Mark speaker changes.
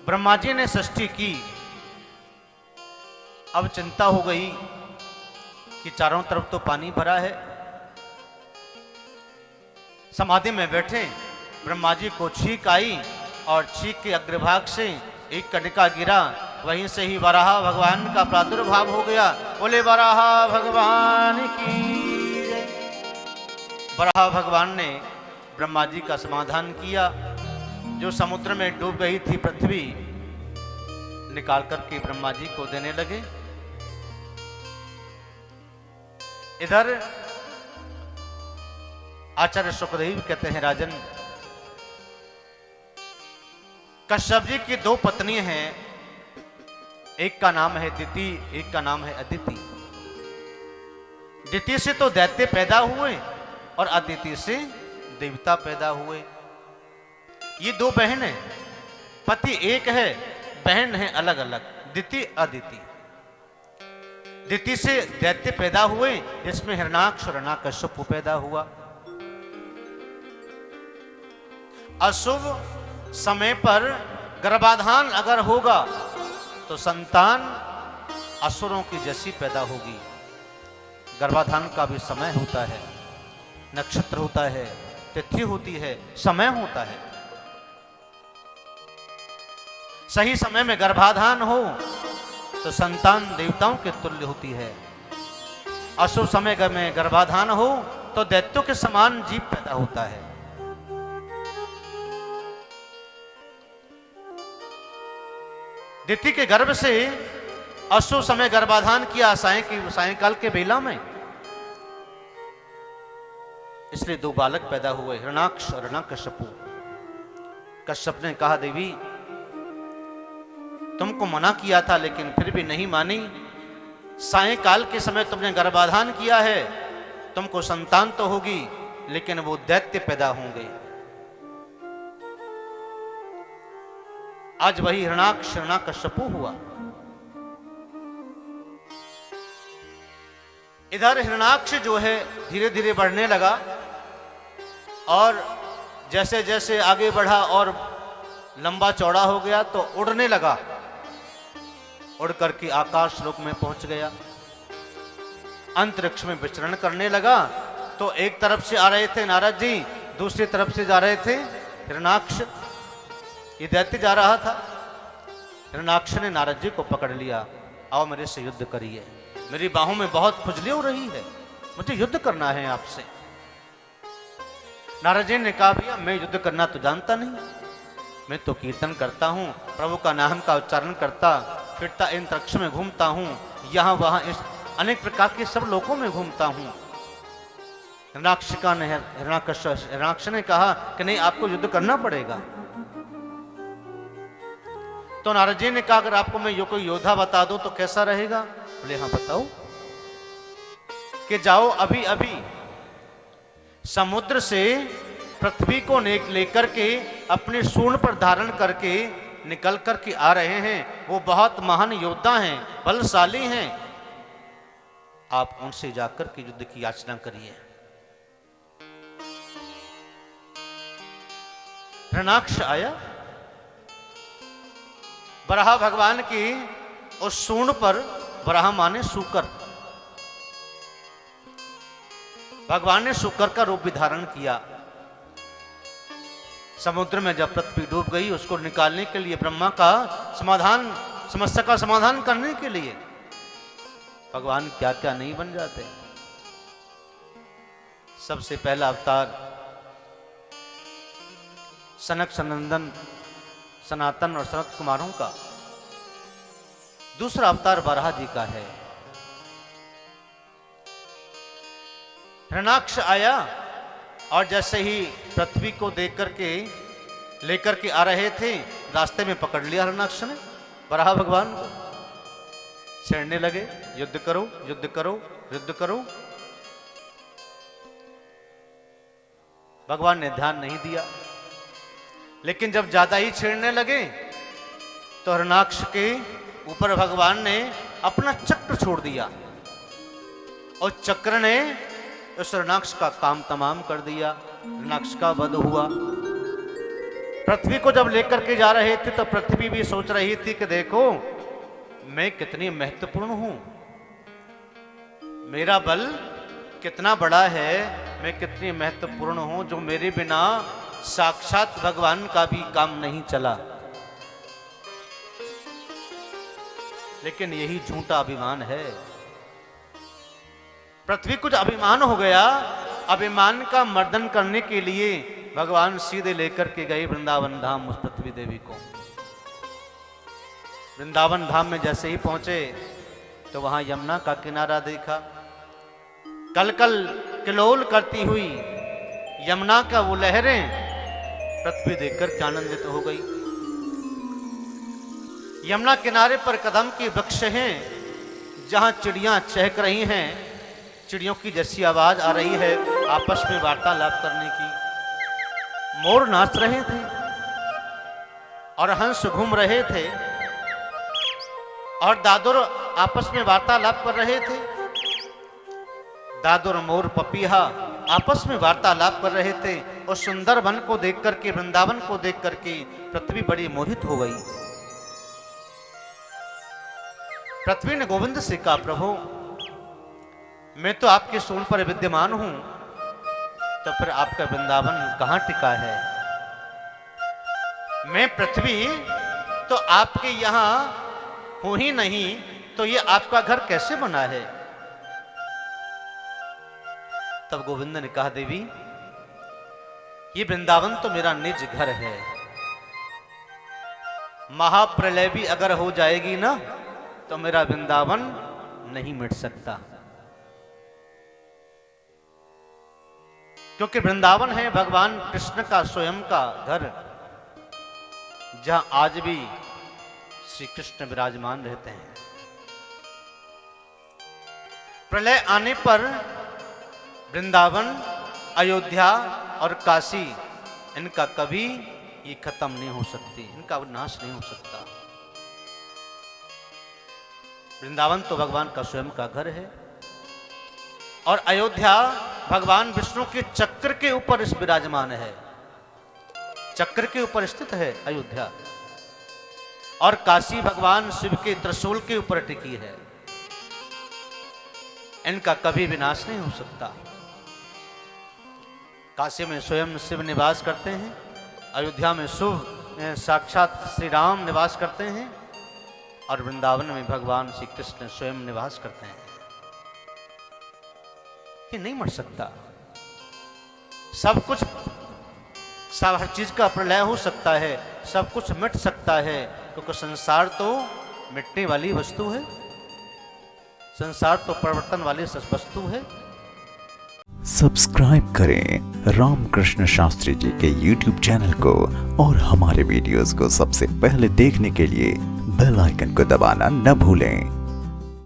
Speaker 1: ब्रह्मा जी ने सृष्टि की। अब चिंता हो गई कि चारों तरफ तो पानी भरा है। समाधि में बैठे ब्रह्मा जी को छींक आई और छींक के अग्रभाग से एक कणिका गिरा। वहीं से ही वराह भगवान का प्रादुर्भाव हो गया। बोले वराह भगवान की जय। वराह भगवान ने ब्रह्मा जी का समाधान किया। जो समुद्र में डूब गई थी पृथ्वी निकाल करके ब्रह्मा जी को देने लगे। इधर आचार्य सुखदेव कहते हैं, राजन, कश्यप जी की दो पत्नी हैं, एक का नाम है दिति, एक का नाम है अदिति। दिति से तो दैत्य पैदा हुए और अदिति से देवता पैदा हुए। ये दो बहन हैं, पति एक है, बहन है अलग अलग, दिति अदिति। दिति से दैत्य पैदा हुए जिसमें हिरणाक्ष और हिरण्यकश्यप पैदा हुआ। अशुभ समय पर गर्भाधान अगर होगा तो संतान असुरों की जैसी पैदा होगी। गर्भाधान का भी समय होता है, नक्षत्र होता है, तिथि होती है, समय होता है। सही समय में गर्भाधान हो तो संतान देवताओं के तुल्य होती है। अशुभ समय में गर्भाधान हो तो दैत्यों के समान जीव पैदा होता है। दिति के गर्भ से अशुभ समय गर्भाधान किया सायंकाल के बेला में, इसलिए दो बालक पैदा हुए, हिरणाक्ष और हिरण्यकश्यप। कश्यप ने कहा, देवी तुमको मना किया था लेकिन फिर भी नहीं मानी। सायंकाल के समय तुमने गर्भाधान किया है, तुमको संतान तो होगी लेकिन वो दैत्य पैदा होंगे। आज वही हिरणाक्ष हिरण्यकश्यप हुआ। इधर हिरणाक्ष जो है धीरे धीरे बढ़ने लगा और जैसे जैसे आगे बढ़ा और लंबा चौड़ा हो गया तो उड़ने लगा। उड़ करके आकाश लोक में पहुंच गया। अंतरिक्ष में विचरण करने लगा तो एक तरफ से आ रहे थे नारद जी, दूसरी तरफ से जा रहे थे हिरणाक्ष। ये दैत्य जा रहा था। हिरणाक्ष ने नारद जी को पकड़ लिया, आओ मेरे से युद्ध करिए, मेरी बाहों में बहुत खुजली हो रही है, मुझे युद्ध करना है आपसे। नारद जी ने कहा, भैया मैं युद्ध करना तो जानता नहीं, मैं तो कीर्तन करता हूँ, प्रभु का नाम का उच्चारण करता फिरता इन अंतरिक्ष में घूमता हूँ, यहाँ वहाँ इस अनेक प्रकार के सब लोकों में घूमता हूँ। हिरणाक्ष ने कहा कि नहीं, आपको युद्ध करना पड़ेगा। तो नारद जी ने कहा, अगर आपको मैं कोई योद्धा बता दूं तो कैसा रहेगा? बोले हाँ बताओ। कि जाओ अभी अभी समुद्र से पृथ्वी को लेकर के अपने सूंड पर धारण करके निकल कर के आ रहे हैं। वो बहुत महान योद्धा हैं, बलशाली हैं, आप उनसे जाकर के युद्ध की याचना करिए। हिरणाक्ष आया, वराह भगवान की उस सूंड पर, वराह माने सूकर, भगवान ने सूकर का रूप भी धारण किया। समुद्र में जब पृथ्वी डूब गई उसको निकालने के लिए, ब्रह्मा का समस्या का समाधान करने के लिए भगवान क्या क्या नहीं बन जाते। सबसे पहला अवतार सनक सनंदन सनातन और सनत कुमारों का, दूसरा अवतार वराह जी का है। हिरणाक्ष आया और जैसे ही पृथ्वी को देख करके लेकर के आ रहे थे, रास्ते में पकड़ लिया हिरणाक्ष ने वराह भगवान को। छेड़ने लगे, युद्ध करो युद्ध करो युद्ध करो। भगवान ने ध्यान नहीं दिया, लेकिन जब ज्यादा ही छेड़ने लगे तो हिरणाक्ष के ऊपर भगवान ने अपना चक्र छोड़ दिया और चक्र ने उस हिरणाक्ष का काम तमाम कर दिया। हिरणाक्ष का वध हुआ। पृथ्वी को जब लेकर के जा रहे थे तो पृथ्वी भी सोच रही थी कि देखो मैं कितनी महत्वपूर्ण हूं, मेरा बल कितना बड़ा है, मैं कितनी महत्वपूर्ण हूं, जो मेरे बिना साक्षात भगवान का भी काम नहीं चला। लेकिन यही झूठा अभिमान है। पृथ्वी कुछ अभिमान हो गया। अभिमान का मर्दन करने के लिए भगवान सीधे लेकर के गए वृंदावन धाम उस पृथ्वी देवी को। वृंदावन धाम में जैसे ही पहुंचे तो वहां यमुना का किनारा देखा। कल कल किलोल करती हुई यमुना का वो लहरें पृथ्वी देखकर के आनंदित हो गई। यमुना किनारे पर कदम के वृक्ष हैं, जहां चिड़ियां चहक रही हैं, चिड़ियों की जैसी आवाज आ रही है आपस में वार्तालाप करने की। मोर नाच रहे थे और हंस घूम रहे थे और दादुर आपस में वार्तालाप कर रहे थे। दादुर, मोर, पपीहा आपस में वार्तालाप कर रहे थे। और सुंदर वन को देख करके, वृंदावन को देख करके पृथ्वी बड़ी मोहित हो गई। पृथ्वी ने गोविंद से कहा, प्रभु मैं तो आपके सूंड पर विद्यमान हूं, तो फिर आपका वृंदावन कहां टिका है? मैं पृथ्वी तो आपके यहां हूं ही नहीं, तो ये आपका घर कैसे बना है? तब गोविंद ने कहा, देवी ये वृंदावन तो मेरा निज घर है। महाप्रलय भी अगर हो जाएगी ना तो मेरा वृंदावन नहीं मिट सकता, क्योंकि वृंदावन है भगवान कृष्ण का स्वयं का घर, जहां आज भी श्री कृष्ण विराजमान रहते हैं। प्रलय आने पर वृंदावन, अयोध्या और काशी, इनका कभी ये खत्म नहीं हो सकती, इनका नाश नहीं हो सकता। वृंदावन तो भगवान का स्वयं का घर है और अयोध्या भगवान विष्णु के चक्र के ऊपर इस विराजमान है, चक्र के ऊपर स्थित है अयोध्या। और काशी भगवान शिव के त्रिशूल के ऊपर टिकी है, इनका कभी विनाश नहीं हो सकता। काशी में स्वयं शिव निवास करते हैं, अयोध्या में शिव साक्षात श्री राम निवास करते हैं और वृंदावन में भगवान श्री कृष्ण स्वयं निवास करते हैं। ये नहीं मर सकता। सब कुछ, सब हर चीज का प्रलय हो सकता है, सब कुछ मिट सकता है, क्योंकि संसार तो मिटने वाली वस्तु है, संसार तो परिवर्तन वाली वस्तु है।
Speaker 2: सब्सक्राइब करें रामकृष्ण शास्त्री जी के YouTube चैनल को और हमारे वीडियोस को सबसे पहले देखने के लिए बेल आइकन को दबाना न भूलें।